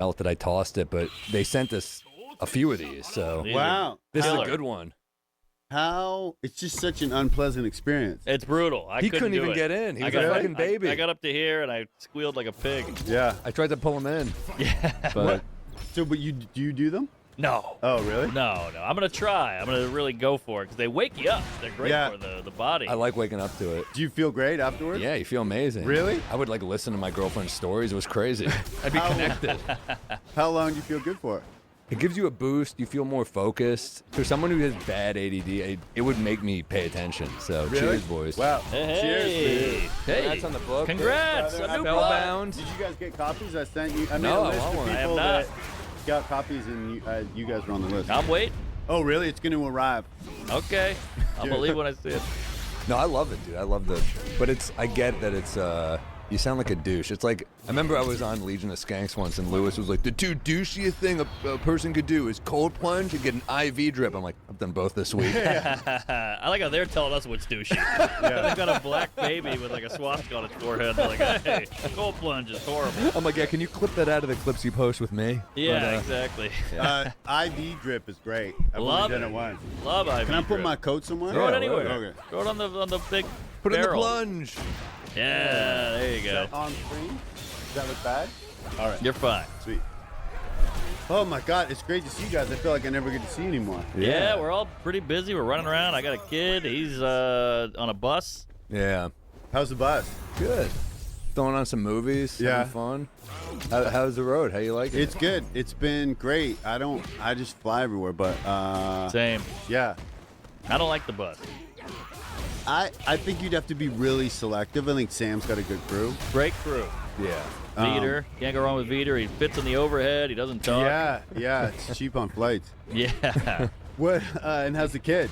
melted, I tossed it. But they sent us a few of these, so Wow. this is a good one. How it's just such an unpleasant experience. It's brutal. He couldn't even get in. He was a fucking baby. I got up to here and I squealed like a pig. Yeah. I tried to pull him in. Yeah. But But do you do them? No. Oh, really? No. I'm gonna try. I'm gonna really go for it because they wake you up. They're great for the body. I like waking up to it. Do you feel great afterwards? Yeah, you feel amazing. Really? I would like listen to my girlfriend's stories. It was crazy. I'd be connected. How long do you feel good for? It gives you a boost. You feel more focused. For someone who has bad ADD, it would make me pay attention. So cheers, boys. Wow. Hey. Cheers. Hey, that's on the book. Congrats. A new book. Spellbound. Did you guys get copies? I sent you. I made No, a I list want of one. I have people not. that got copies, and you guys were on the list. I'm waiting. Oh, really? It's going to arrive. Okay. I'll believe when I see it. No, I love it, dude. I love but I get that it's, you sound like a douche. It's like, I remember I was on Legion of Skanks once, and Lewis was like, the two douchiest thing a person could do is cold plunge and get an IV drip. I'm like, I've done both this week. I like how they're telling us what's douchey. They've got a black baby with like a swastika on its forehead. They're like, hey, cold plunge is horrible. I'm like, yeah, can you clip that out of the clips you post with me? Yeah, exactly. IV drip is great. I've Love only done it. it once. Love IV Can I put drip. my coat somewhere? Throw it Yeah, anywhere. Okay. Throw it on the big Put it in the barrel. plunge. Yeah, there you go. On screen? Does that look bad? All right. You're fine. Sweet. Oh my God, it's great to see you guys. I feel like I never get to see you anymore. Yeah, we're all pretty busy. We're running around. I got a kid. He's on a bus. Yeah. How's the bus? Good. Throwing on some movies. Yeah. Having fun. How's the road? How you like it? It's good. It's been great. I just fly everywhere, but Same. yeah. I don't like the bus. I think you'd have to be really selective. I think Sam's got a good crew. Great crew. Yeah. Veter. Can't go wrong with Veter. He fits in the overhead. He doesn't talk. Yeah, it's cheap on flights. Yeah. What? And how's the kid?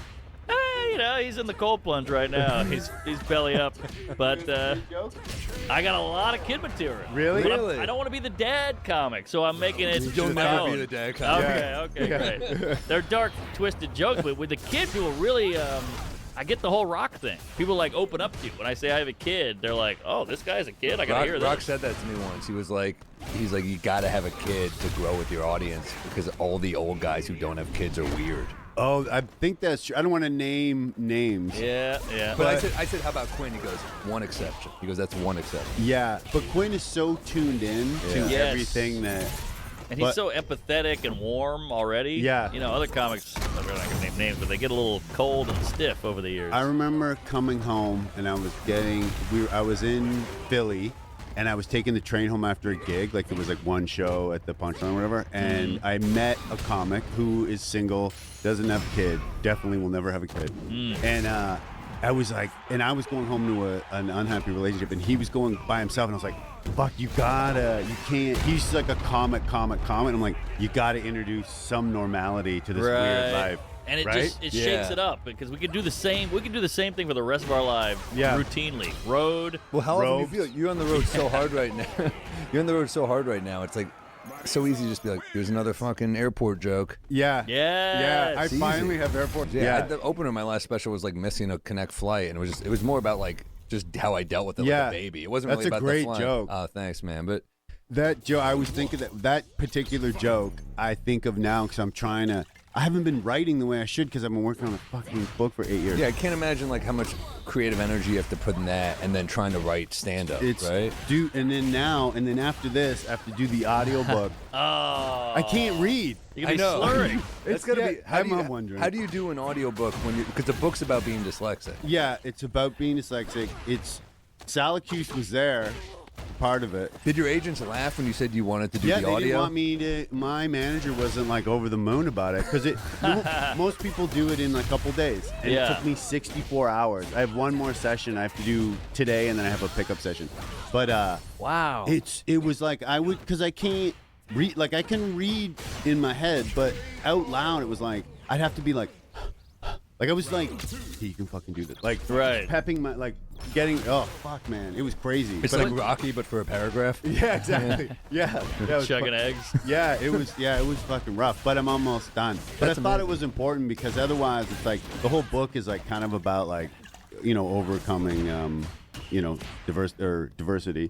He's in the cold plunge right now. He's belly up. But I got a lot of kid material. Really? But Really? I don't want to be the dad comic, so I'm making it. You'll never be known. the dad comic. Okay, great. They're dark, twisted jokes, but with the kid, people really. I get the whole rock thing. People like open up to you. When I say I have a kid, they're like, "Oh, this guy's a kid. I gotta hear this." Rock said that to me once. He's like, you gotta have a kid to grow with your audience because all the old guys who don't have kids are weird. Oh, I think that's true. I don't want to name names. Yeah. But I said, how about Quinn? He goes, one exception. He goes, that's one exception. Yeah, but Quinn is so tuned in to Yes. everything that. And he's so empathetic and warm already. Yeah. Other comics, I'm not going to name names, but they get a little cold and stiff over the years. I remember coming home and I was in Philly and I was taking the train home after a gig, like it was like one show at the Punchline or whatever, and I met a comic who is single, doesn't have a kid, definitely will never have a kid, and I was going home to an unhappy relationship, and he was going by himself, and I was like, fuck, you can't, he's like a comic, I'm like, you gotta introduce some normality to this weird life. And it right? just shakes it up because we can do the same thing for the rest of our lives routinely. Road. Well, how often do you feel? You're on the road so hard right now. You're on the road so hard right now. It's like so easy to just be like, here's another fucking airport joke. Yeah. I It's finally easy. have airport. Yeah. The opener of my last special was like missing a Connect flight, and it was more about like just how I dealt with it like a baby. It wasn't really about That's a the great flying. joke. Oh, thanks, man. But that joke, I was thinking that particular joke I think of now because I haven't been writing the way I should because I've been working on a fucking book for 8 years. yeah, I can't imagine like how much creative energy you have to put in that, and then trying to write stand-up, right? Dude, and then after this, I have to do the audiobook. Oh. I can't read. You can be I know. slurring. It's gotta be. I'm wondering. How do you do an audiobook because the book's about being dyslexic? Yeah, it's about being dyslexic. Salacuse was there, part of it. Did your agents laugh when you said you wanted to do the they audio? didn't want me to. My manager wasn't like over the moon about it because most people do it in a couple days, and it took me 64 hours. I have one more session I have to do today, and then I have a pickup session. But Wow. it was like because I can't read. Like I can read in my head, but out loud it was like I'd have to be like I was like, hey, you can fucking do this. Like pepping my getting. Oh fuck, man, it was crazy. It's like Rocky, but for a paragraph. Yeah, exactly. Yeah, Chugging eggs. Yeah, it was fucking rough, but I'm almost done. But I thought it was important because otherwise, it's like the whole book is like kind of about like, overcoming diversity.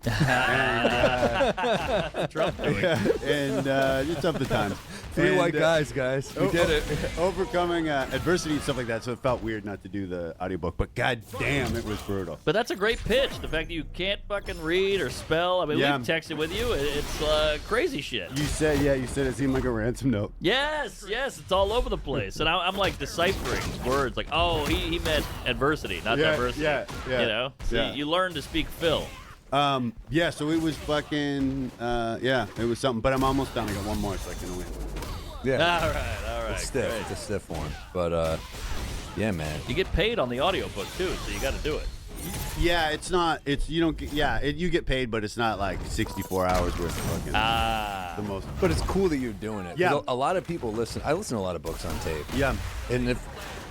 Trump doing. And it's up the times. Three And, white guys. We did it. Overcoming adversity and stuff like that. So it felt weird not to do the audiobook, but god damn, it was brutal. But that's a great pitch. The fact that you can't fucking read or spell. I mean, Yeah. we've texted with you. It's crazy shit. You said it seemed like a ransom note. Yes, it's all over the place. And I'm like deciphering words like, oh, he meant adversity, not diversity. Yeah. You know? So Yeah. you learn to speak Phil. Yeah, so it was fucking, it was something, but I'm almost done. I got one more, so I can win. Yeah. All right. It's stiff. Great. It's a stiff one. But, yeah, man. You get paid on the audiobook, too, so you got to do it. Yeah, you get paid, but it's not like 64 hours worth of fucking the most. But it's cool that you're doing it. Yeah. A lot of people listen. I listen to a lot of books on tape. Yeah. And if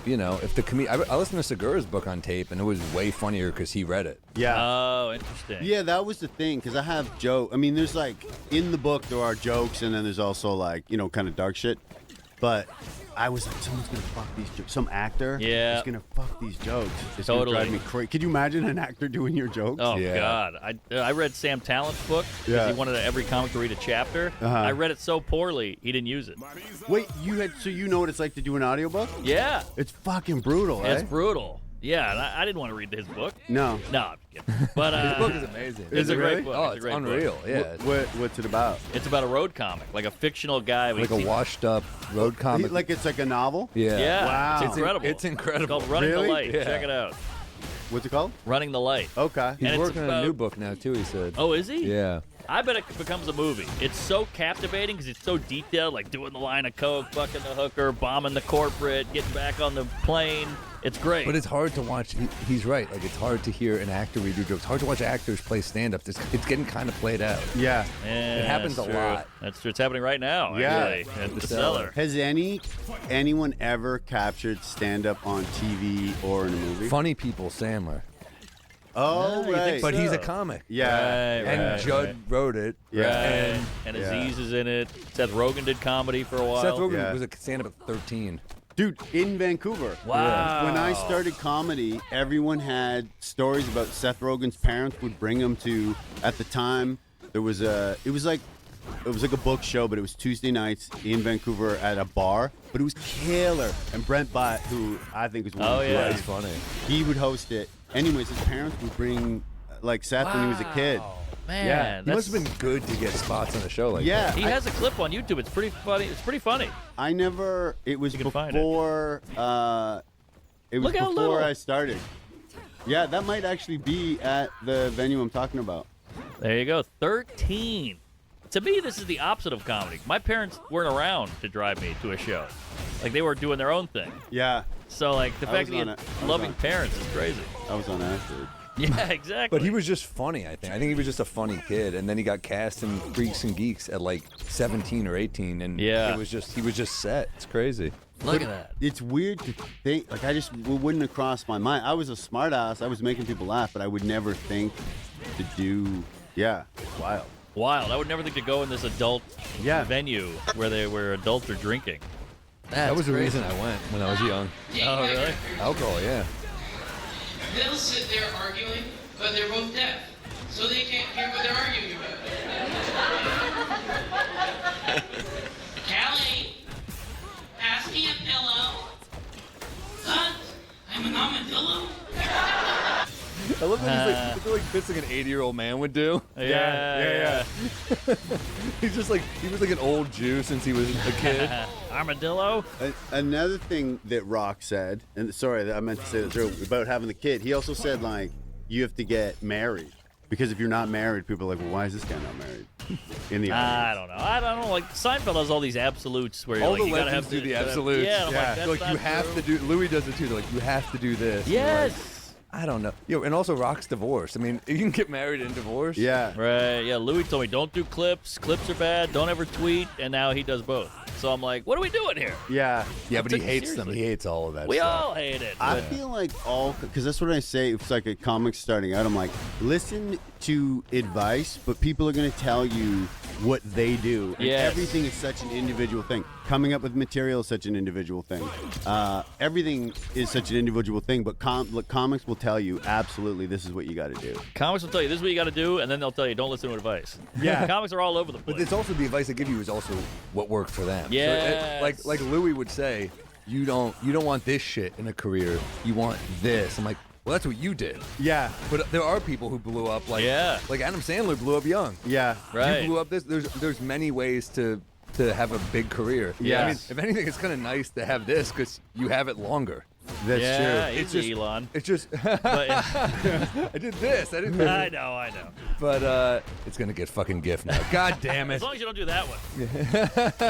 the I listened to Segura's book on tape, and it was way funnier because he read it. Yeah. Oh, interesting. Yeah, that was the thing, because I have joke. I mean, there's like, in the book, there are jokes, and then there's also like, kind of dark shit. But I was like, someone's going to fuck these jokes. Some actor is going to fuck these jokes. It's going to drive me crazy. Could you imagine an actor doing your jokes? Oh, Yeah. God. I read Sam Tallent's book because he wanted every comic to read a chapter. I read it so poorly, he didn't use it. Wait, so you know what it's like to do an audiobook? Yeah. It's fucking brutal, eh? It's brutal. Yeah, and I didn't want to read his book. No. No, I'm kidding. But His book is amazing. it's it a great really? book. Oh, a it's great unreal. book. Yeah. What's it about? It's about a road comic, like a fictional guy. Like a washed-up road comic. Like it's like a novel? Yeah. Yeah. Wow. It's incredible. It's incredible. It's called Running Really? the Light. Yeah. Check it out. What's it called? Running the Light. Okay. He's And it's working on a about- new book now, too, he said. Oh, is he? Yeah. I bet it becomes a movie. It's so captivating because it's so detailed, like doing the line of coke, fucking the hooker, bombing the corporate, getting back on the plane. It's great. But it's hard to watch. He's right. Like, it's hard to hear an actor redo jokes. It's hard to watch actors play stand-up. It's getting kind of played out. Yeah. Yeah, it happens that's a true. lot. That's true. It's happening right now, Yeah. actually, at the cellar. Has anyone ever captured stand-up on TV or in a movie? Funny People, Sandler. Oh, you think right. But he's a So. comic. Yeah. Right, And right, Judd right. wrote it. Yeah. And Yeah. Aziz is in it. Seth Rogen did comedy for a while. Seth Rogen Yeah. was a stand-up at 13. Dude, in Vancouver. Wow. When I started comedy, everyone had stories about Seth Rogen's parents would bring him to, at the time, it was like a book show, but it was Tuesday nights in Vancouver at a bar, but it was killer. And Brent Butt, who I think is one of the yeah. greatest, He's funny. he would host it. Anyways, his parents would bring, like, Seth when he was a kid. Man, Yeah. He must have been good to get spots on a show like Yeah. that. He has a clip on YouTube. It's pretty funny. It's pretty funny. I never. It was You can find it. before. It was Look how before little. I started. Yeah, that might actually be at the venue I'm talking about. There you go. 13. To me, this is the opposite of comedy. My parents weren't around to drive me to a show. Like, they were doing their own thing. Yeah, So, like, the I fact was that you on had it. I was loving on- parents is crazy. I was on acid. Yeah, exactly. But he was just funny, I think. I think he was just a funny kid. And then he got cast in Freaks and Geeks at like 17 or 18. And Yeah. he was just set. It's crazy. Look at that. It's weird to think. Like, it wouldn't have crossed my mind. I was a smartass. I was making people laugh, but I would never think to do. Yeah, it's wild. Wild. I would never think to go in this adult Yeah. venue where adults are drinking. That was the reason I went when I was young. Oh, really? Alcohol, yeah. They'll sit there arguing, but they're both deaf, so they can't hear what they're arguing about. Callie, pass me a pillow. What? I'm an armadillo? I love that he's like bits like an 80-year-old man would do. Yeah. He was like an old Jew since he was a kid. Armadillo? Another thing that Rock said, and sorry, I meant to say this earlier, about having the kid. He also said, like, you have to get married. Because if you're not married, people are like, well, why is this guy not married? In the I audience. don't know. Like, Seinfeld has all these absolutes where you're All like, the you gotta legends have do to, the you gotta have- absolutes. Yeah, I'm Yeah. like, that's Like not you have true. to do. Louis does it too. They're like, you have to do this. And you're like, Yes. I don't know. And also Rock's divorced. I mean, you can get married and divorced. Yeah. Right. Yeah. Louis told me don't do clips. Clips are bad. Don't ever tweet. And now he does both. So I'm like, what are we doing here? Yeah. Yeah, but he took it hates them. seriously. He hates all of that We stuff. all hate it. I but- feel like because that's what I say. If it's like a comic starting out, I'm like, listen to advice, but people are going to tell you what they do. And Yes. everything is such an individual thing. coming up with material is such an individual thing. Everything is such an individual thing, but comics will tell you absolutely this is what you got to do. Comics will tell you this is what you got to do, and then they'll tell you don't listen to advice. Yeah. Comics are all over the place. But it's also the advice they give you is also what worked for them. Yes. So like Louis would say, you don't want this shit in a career. You want this. I'm like, well, that's what you did. Yeah. But there are people who blew up like Adam Sandler blew up young. Yeah. Right. You blew up this. There's many ways to have a big career. Yeah. I mean, if anything, it's kind of nice to have this because you have it longer. That's yeah, true. he's just Elon. It's just But, I did this. I did this. I know. But it's gonna get fucking gift now. God damn it. As long as you don't do that one.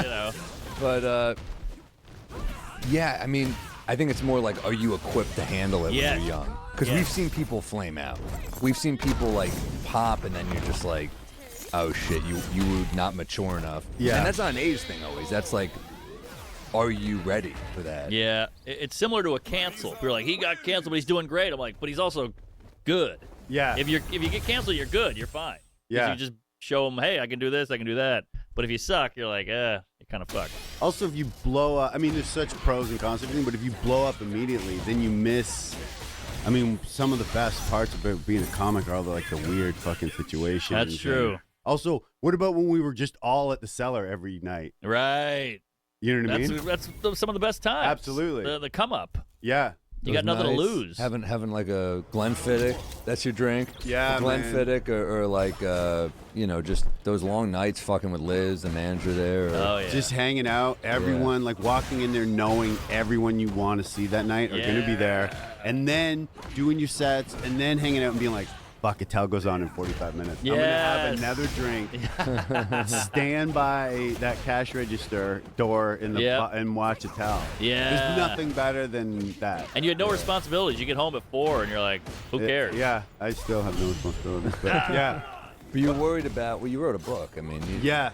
You know. But yeah, I mean, I think it's more like, are you equipped to handle it when you're young? Because we've seen people flame out. We've seen people like pop, and then you're just like, oh shit, you were not mature enough. Yeah. And that's not an age thing always. That's like, are you ready for that? Yeah, it's similar to a cancel. People are like, he got canceled, but he's doing great. I'm like, but he's also good. Yeah. If you get canceled, you're good. You're fine. 'Cause Yeah. You just show them, hey, I can do this, I can do that. But if you suck, you're like, you're kind of fucked. Also, if you blow up, I mean, there's such pros and cons to everything, but if you blow up immediately, then you miss. I mean, some of the best parts about being a comic are the weird fucking situations. That's true. And also, what about when we were just all at the cellar every night? Right. You know what I mean? That's some of the best times. Absolutely. The come up. Yeah. You got nothing to lose. Having like a Glenfiddich, that's your drink. Yeah, a Glenfiddich, or like just those long nights fucking with Liz, the manager there. Or, Oh yeah. Just hanging out, everyone like walking in there, knowing everyone you want to see that night are going to be there, and then doing your sets, and then hanging out and being like, "Fuck, Attell goes on in 45 minutes. I'm gonna have Yes. another drink, stand by that cash register door in the and watch Attell. Yeah. There's nothing better than that. And you had no responsibilities. You get home at 4 and you're like, who cares? Yeah, I still have no responsibilities, but yeah, But you're worried about. Well, you wrote a book. I mean, yeah.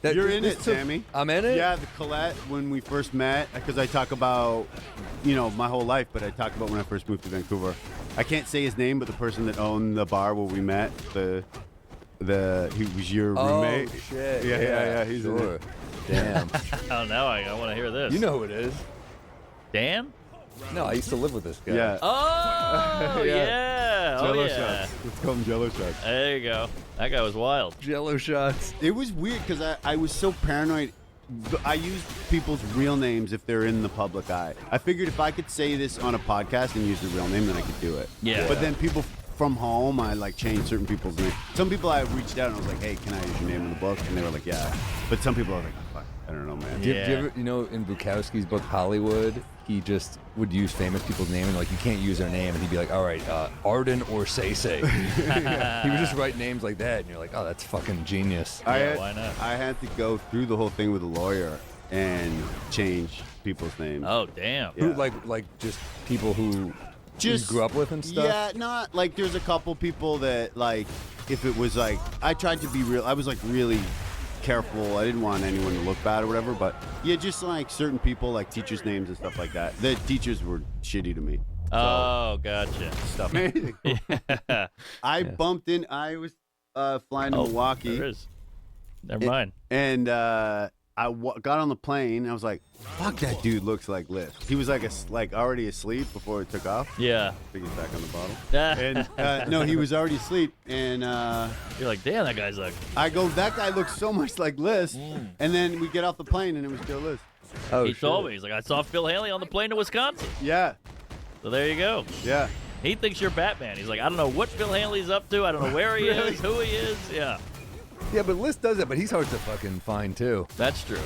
You're in it, Sammy. I'm in it. Yeah, the Colette, when we first met, because I talk about, my whole life, but I talk about when I first moved to Vancouver. I can't say his name, but the person that owned the bar where we met, he was your roommate. Oh shit. Yeah, he's in sure. it. Damn. Oh, now I want to hear this. You know who it is? Dan? No, I used to live with this guy. Yeah. Oh, yeah. Oh, Jello yeah. shots. Let's call them Jello shots. There you go. That guy was wild. Jello shots. It was weird because I was so paranoid. I use people's real names if they're in the public eye. I figured if I could say this on a podcast and use the real name, then I could do it. Yeah. But then people from home, I changed certain people's names. Some people I reached out and I was like, hey, can I use your name in the book? And they were like, yeah. But some people are like, oh, fuck, I don't know, man. Do you ever, in Bukowski's book Hollywood, he just would use famous people's name and you can't use their name, and he'd be like, all right, Arden or Say. He would just write names like that, and you're like, oh, that's fucking genius. Why not? I had to go through the whole thing with a lawyer and change people's names. Oh, damn. Yeah. Who, like just people who you grew up with and stuff? Yeah, not there's a couple people that if it was I tried to be real. I was really careful. I didn't want anyone to look bad or whatever, but yeah, just certain people, teachers' names and stuff like that. The teachers were shitty to me. Oh, gotcha. Stuff. Amazing. Yeah. I bumped in. I was flying to Milwaukee. There is. Never mind. And got on the plane. And I was like, "Fuck, that dude looks like Liz." He was already asleep before it took off. Yeah. I think he's back on the bottle. Yeah. And no, he was already asleep. And You're like, damn, that guy's like. I go, "That guy looks so much like Liz." And then we get off the plane, and it was still Liz. Oh, He shit. told me. He's like, I saw Phil Haley on the plane to Wisconsin. Yeah, So there you go. yeah. He thinks you're Batman. He's like, I don't know what Phil Haley's up to. I don't know where he Really? is, who he is. Yeah. Yeah, but Liz does it, but he's hard to fucking find too. That's true.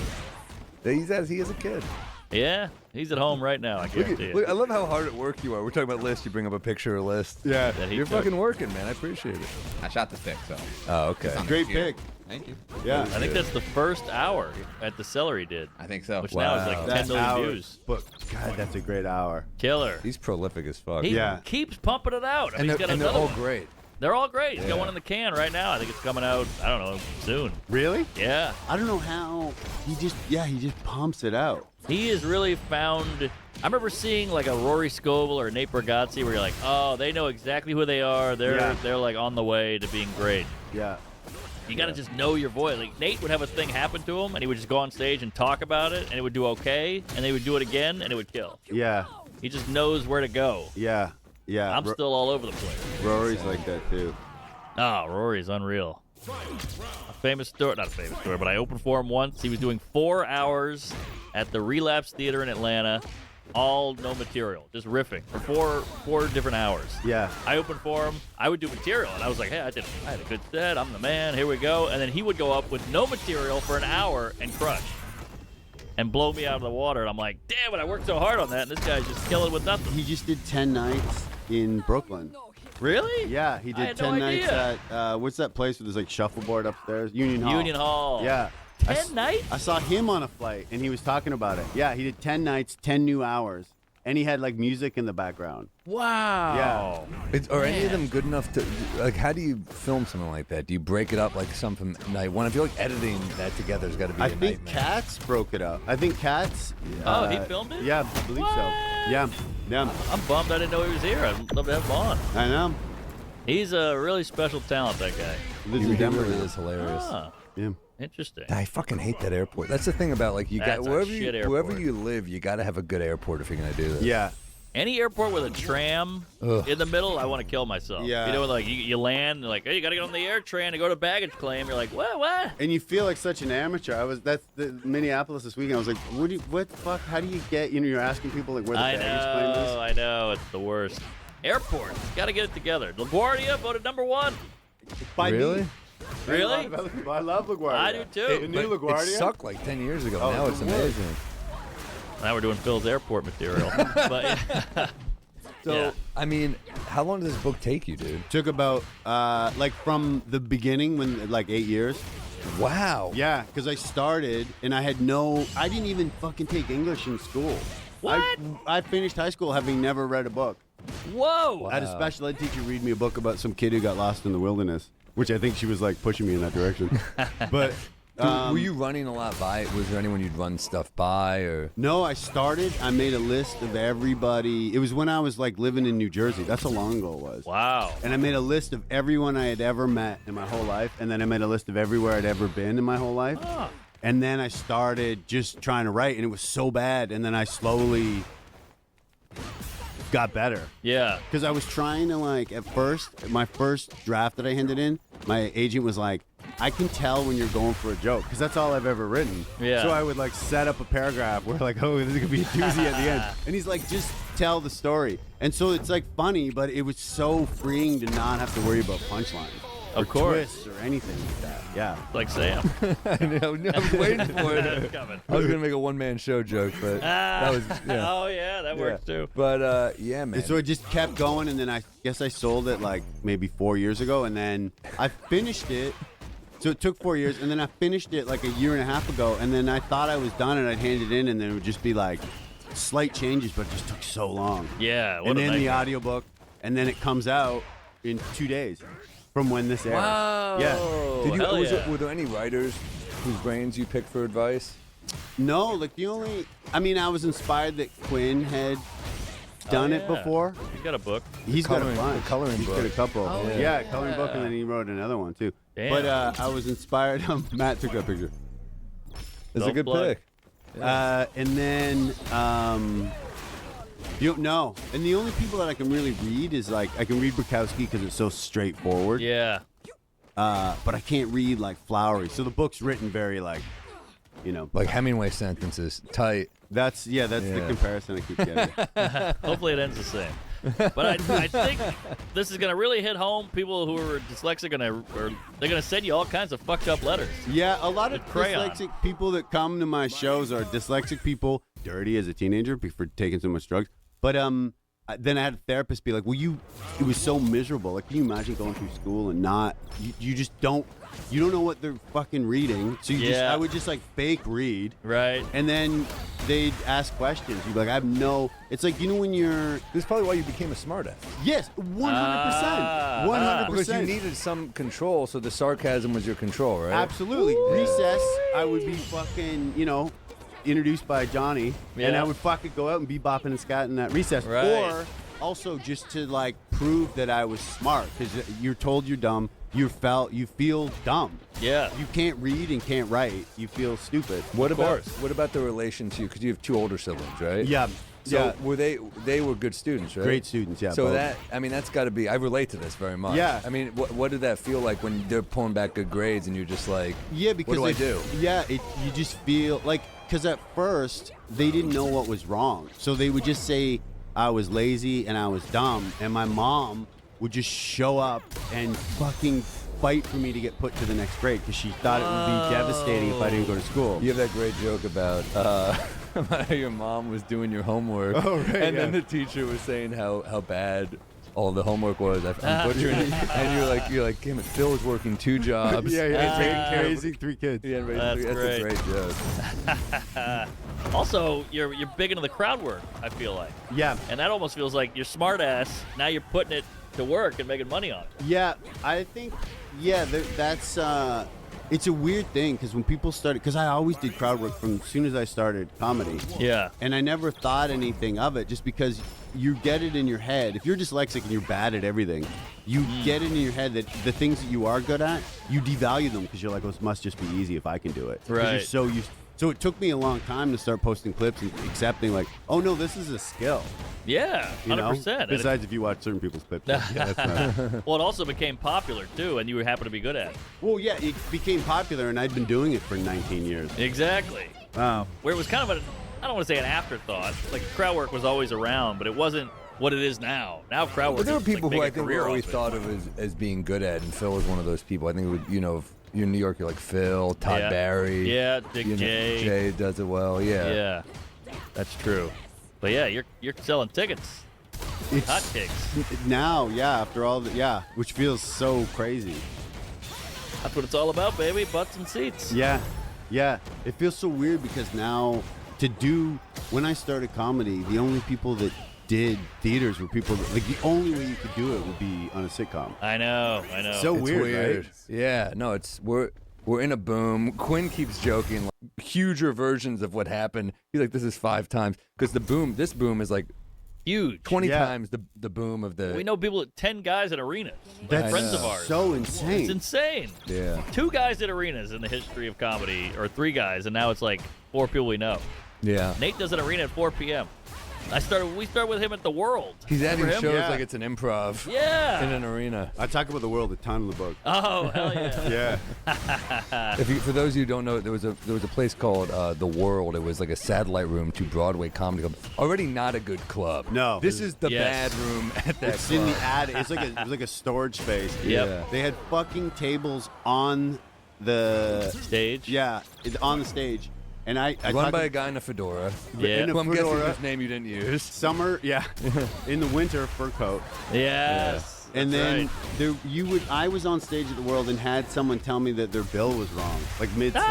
He is a kid. Yeah. He's at home right now, I guarantee Look, it. I love how hard at work you are. We're talking about lists. You bring up a picture of list. Yeah. That he You're took. fucking working, man. I appreciate it. I shot the pic, so. Oh, okay. It's on the Great computer. pick. Thank you. Yeah. I think that's the first hour at the Celery did, I think so. which now is like Wow. 10 million hour, views. But God, that's a great hour. Killer. He's prolific as fuck. He Yeah. keeps pumping it out. I mean, and he's they're, got and they're another all one. great. They're all great. He's got Yeah. one in the can right now. I think it's coming out, I don't know, soon. Really? Yeah. I don't know how he just pumps it out. He has really found. I remember seeing like a Rory Scovel or a Nate Bargatze where you're like, oh, they know exactly who they are. They're Yeah. they're like on the way to being great. Yeah. You got to just know your voice. Like Nate would have a thing happen to him, and he would just go on stage and talk about it, and it would do okay, and they would do it again, and it would kill. Yeah. He just knows where to go. Yeah. Yeah. I'm still all over the place. Rory's like that too. Oh, Rory's unreal. A famous story, not a famous story, but I opened for him once. He was doing 4 hours at the Relapse Theater in Atlanta, all no material, just riffing for four different hours. Yeah. I opened for him. I would do material, and I was like, hey, I had a good set. I'm the man. Here we go. And then he would go up with no material for an hour and crush and blow me out of the water. And I'm like, damn it, I worked so hard on that, and this guy's just killing with nothing. He just did 10 nights in Brooklyn. Really? Yeah, he I did had 10 no nights idea. at, what's that place where there's like shuffleboard upstairs? Union Hall. Union Hall. Yeah. 10 nights? I saw him on a flight, and he was talking about it. Yeah, he did 10 nights, 10 new hours, and he had like music in the background. Wow. Yeah. Are any of them good enough to, like, how do you film something like that? Do you break it up like some from night one? I feel like editing that together has got to be I a think nightmare. Cats broke it up. I think Cats. Oh, he filmed it? Yeah, I believe What? so. Yeah. Yeah. I'm bummed I didn't know he was here. I'd love to have him on. I know. He's a really special talent, that guy. Lives He in Denver. really is hilarious. Ah, Yeah. interesting. I fucking hate that airport. That's the thing about, like, you got That's a wherever shit wherever airport. you live, you got to have a good airport if you're gonna do this. Yeah. Any airport with a tram Ugh. in the middle, I want to kill myself. Yeah. You know, like you land, and like, hey, you got to get on the air train to go to baggage claim. You're like, what? And you feel like such an amateur. That's the Minneapolis this weekend. I was like, what the fuck? How do you get? You know, you're asking people like where the baggage claim is. I know. It's the worst. Airports, got to get it together. LaGuardia voted #1. By me. Really? Really? I love LaGuardia. I do too. The new But LaGuardia. it sucked like 10 years ago. Oh, Now it's it was. amazing. Now we're doing Phil's airport material. But So, Yeah. I mean, how long does this book take you, dude? Took about like from the beginning when like 8 years. Wow. Yeah, because I started and I didn't even fucking take English in school. What? I finished high school having never read a book. whoa. I had a special ed teacher read me a book about some kid who got lost in the wilderness, which I think she was like pushing me in that direction. But Were you running a lot by? Was there anyone you'd run stuff by, or? no, I made a list of everybody. It was when I was like living in New Jersey. That's how long ago it was. Wow. And I made a list of everyone I had ever met in my whole life, and then I made a list of everywhere I'd ever been in my whole life. Ah. And then I started just trying to write, and it was so bad. And then I slowly got better. Yeah. Because I was trying to, like, at first, my first draft that I handed in, my agent was like, I can tell when you're going for a joke, because that's all I've ever written. Yeah. So I would, like, set up a paragraph where, like, oh, this is going to be a doozy at the end. And he's like, just tell the story. And so it's, like, funny, but it was so freeing to not have to worry about punchlines. Of or course. twists or anything like that. Yeah. Like Sam. I know. I was waiting for That's it. coming. I was gonna make a one-man show joke, but that was yeah. Oh, yeah, that works too. But yeah, man. And so it just kept going, and then I guess I sold it like maybe 4 years ago, and then I finished it. So it took 4 years, and then I finished it like a year and a half ago, and then I thought I was done, and I'd hand it in, and then it would just be like slight changes, but it just took so long. Yeah. What And a then the nightmare. audiobook, and then it comes out in 2 days from when this airs. Wow. Yeah. Did you, hell yeah. were there any writers whose brains you picked for advice? No, like I was inspired that Quinn had done it yeah. before. He's got a book. He's got a coloring- bunch. the coloring He's book. got a couple. Oh, yeah, yeah. coloring book, and then he wrote another one too. Damn. But I was inspired. Matt took that picture. It's a good Self-plug. pick. And then you don't know. And the only people that I can really read is like I can read Bukowski because it's so straightforward. Yeah. But I can't read like flowery. So the book's written very like, Like Hemingway sentences, tight. that's the Yeah. comparison I keep getting. Hopefully it ends the same. But I think this is gonna really hit home. People who are dyslexic they're gonna send you all kinds of fucked up letters. Yeah, a lot of With crayon. dyslexic people that come to my shows are dyslexic people, dirty as a teenager for taking so much drugs. But then I had a therapist be like, it was so miserable. Like, can you imagine going through school and you just don't know what they're fucking reading. So I would just like fake read. Right. And then they'd ask questions. You'd be like, it's like, when you're, This is probably why you became a smartass. yes, 100%. 100%. Because you needed some control, so the sarcasm was your control, right? Absolutely. Recess, I would be fucking, introduced by Johnny, and Yeah. I would fucking go out and be bopping and scatting at recess. Right. Or also just to like prove that I was smart, because you're told you're dumb, you feel dumb. Yeah. You can't read and can't write. You feel stupid. What Of about course. what about the relation to you? Because you have 2 older siblings, right? Yeah. So yeah. were they were good students, right? Great students, yeah. So both. that's got to be. I relate to this very much. Yeah. I mean, what did that feel like when they're pulling back good grades and you're just like, Yeah, because what do I do? Yeah, you just feel like, because at first they didn't know what was wrong, so they would just say I was lazy and I was dumb, and my mom would just show up and fucking fight for me to get put to the next grade because she thought it would be devastating if I didn't go to school. You have that great joke about how your mom was doing your homework, Oh, right, and then yeah. the teacher was saying how bad all the homework was. I'm butchering it, and you're like, damn it, Phil is working 2 jobs. raising 3 kids. Yeah, That's that's great. a great joke. Also, you're big into the crowd work, I feel like. Yeah. And that almost feels like you're smart ass. Now you're putting it to work and making money on it. Yeah, I think, that's, it's a weird thing because when people started, because I always did crowd work from as soon as I started comedy. Yeah. And I never thought anything of it just because you get it in your head. If you're dyslexic and you're bad at everything, you get it in your head that the things that you are good at, you devalue them because you're like, oh, this must just be easy if I can do it. 'Cause Right. You're so used. So it took me a long time to start posting clips and accepting like, oh no, this is a skill. Yeah, 100%. You know? And it- Besides if you watch certain people's clips. Yeah, that's not. well, it also became popular, too, and you happen to be good at it. Well, yeah, it became popular and I'd been doing it for 19 years. Exactly. Wow. Where it was kind of I don't want to say an afterthought. Like, crowd work was always around, but it wasn't what it is now. Now crowd work But there were is, people like, who make I a think career were always off it. thought of as being good at, and Phil was one of those people. I think it would, if you're in New York, you're like Phil, Todd Yeah. Barry. Yeah, Dick you know, Jay. Jay does it well. Yeah. Yeah, that's true. But yeah, you're selling tickets, It's hotcakes. now, yeah, after all which feels so crazy. That's what it's all about, baby. Butts and seats. Yeah, yeah. It feels so weird because now when I started comedy, the only people that did theaters were people that, like, the only way you could do it would be on a sitcom. I know. So It's weird, right? Yeah, no, we're in a boom. Quinn keeps joking, like, huger versions of what happened. He's like, this is 5 times because this boom is like Huge. 20 Yeah. times the boom of the. We know people at 10 guys at arenas. Like That's friends of ours. so insane. It's insane. Yeah. 2 guys at arenas in the history of comedy, or 3 guys, and now it's like 4 people we know. Yeah. Nate does an arena at 4 p.m. We started with him at the World. He's adding Remember shows him? Yeah. like it's an improv Yeah. in an arena. I talk about the world a ton in the book. Oh, hell yeah. Yeah. For those of you who don't know, there was a place called The World. It was like a satellite room to Broadway Comedy Club. Already not a good club. No. This is the Yes. bad room at that It's club. in the attic. It was like a storage space. Yep. Yeah. They had fucking tables on the Stage. on the stage, and I Run talk by a guy in a fedora. Yeah. in a Who I'm guessing fedora. whose name you didn't use. Summer, in the winter, fur coat. Yes. And That's then right. I was on stage at the World and had someone tell me that their bill was wrong, like mid set.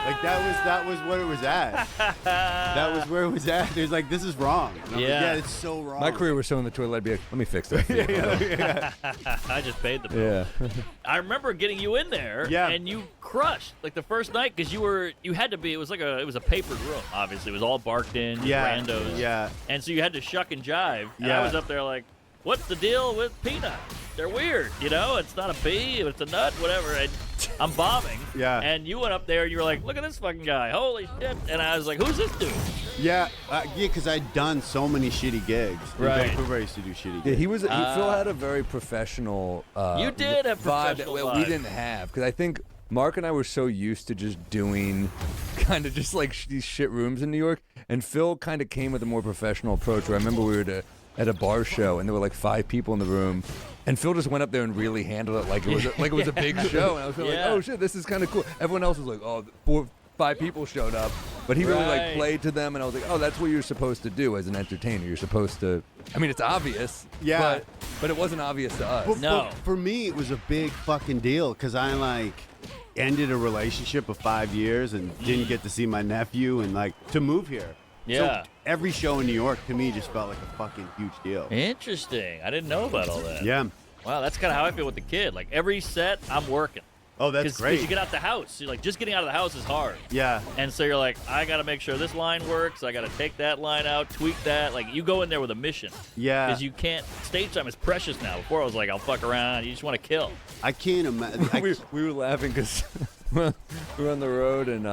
Like that was what it was at. That was where it was at. There's like, this is wrong. And I'm like, Yeah. yeah, it's so wrong. My career was so in the toilet. I'd be like, let me fix that. For you. I just paid the bill. Yeah. I remember getting you in there, Yeah. and you crushed like the first night because you had to be. It was a papered room. Obviously, it was all barked in, just Yeah, randos. yeah. And so you had to shuck and jive. And I Yeah. was up there like, what's the deal with peanut? They're weird, It's not a pea, it's a nut, whatever. And I'm bombing. Yeah. And you went up there and you were like, look at this fucking guy, holy shit. And I was like, who's this dude? Yeah, because I'd done so many shitty gigs. Right. In Vancouver, I used to do shitty Yeah, gigs. Phil had a very professional. You did have vibe professional that vibe. we didn't have because I think Mark and I were so used to just doing kind of just like these shit rooms in New York, and Phil kind of came with a more professional approach. Where I remember we were at a bar show and there were like 5 people in the room, and Phil just went up there and really handled it like it was a big show, and I was like, Yeah. oh shit, this is kind of cool. Everyone else was like, oh, 4, 5 people showed up, but he really like Right. played to them, and I was like, oh, that's what you're supposed to do as an entertainer. You're supposed to. I mean, it's obvious. Yeah. But it wasn't obvious to us. But No. for me, it was a big fucking deal because I like ended a relationship of 5 years and didn't get to see my nephew and like to move here. Yeah. So every show in New York to me just felt like a fucking huge deal. Interesting. I didn't know about all that. Yeah. Wow, that's kind of how I feel with the kid. Like every set, I'm working. Oh, that's great. Because you get out the house. You're like, just getting out of the house is hard. Yeah. And so you're like, I got to make sure this line works. I got to take that line out, tweak that. Like, you go in there with a mission. Yeah. Because you can't. Stage time is precious now. Before I was like, I'll fuck around. You just want to kill. I can't imagine. we were laughing because we were on the road, and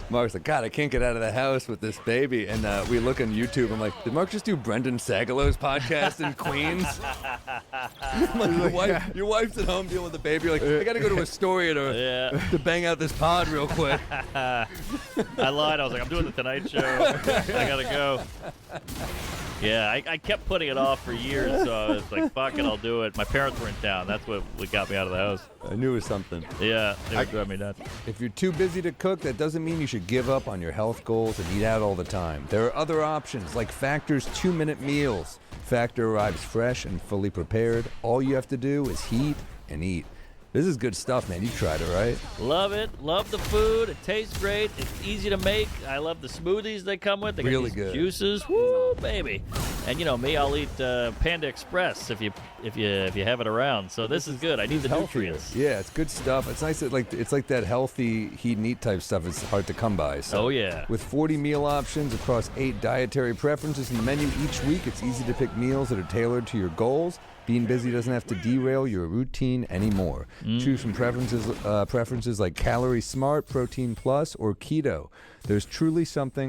Mark's like, God, I can't get out of the house with this baby. And we look on YouTube. I'm like, did Mark just do Brendan Sagalow's podcast in Queens? I'm like, your wife's at home dealing with the baby. You're like, I got to go to Astoria to bang out this pod real quick. I lied. I was like, I'm doing the Tonight Show. I got to go. Yeah, I kept putting it off for years, so I was like, fuck it, I'll do it. My parents were in town. That's what got me out of the house. I knew it was something. Yeah, they would drive me nuts. If you're too busy to cook, that doesn't mean you should give up on your health goals and eat out all the time. There are other options, like Factor's 2-minute meals. Factor arrives fresh and fully prepared. All you have to do is heat and eat. This is good stuff, man. You tried it, right? Love it. Love the food. It tastes great. It's easy to make. I love the smoothies they come with. They got Really these good. Juices. Woo, baby. And you know me, I'll eat Panda Express if you have it around. So this is good. I need the nutrients. Yeah, it's good stuff. It's nice that it's like that healthy heat and eat type stuff. It's hard to come by. So Oh yeah. with 40 meal options across 8 dietary preferences in the menu each week, it's easy to pick meals that are tailored to your goals. Being busy doesn't have to derail your routine anymore. Choose from preferences like Calorie Smart, Protein Plus, or Keto. There's truly something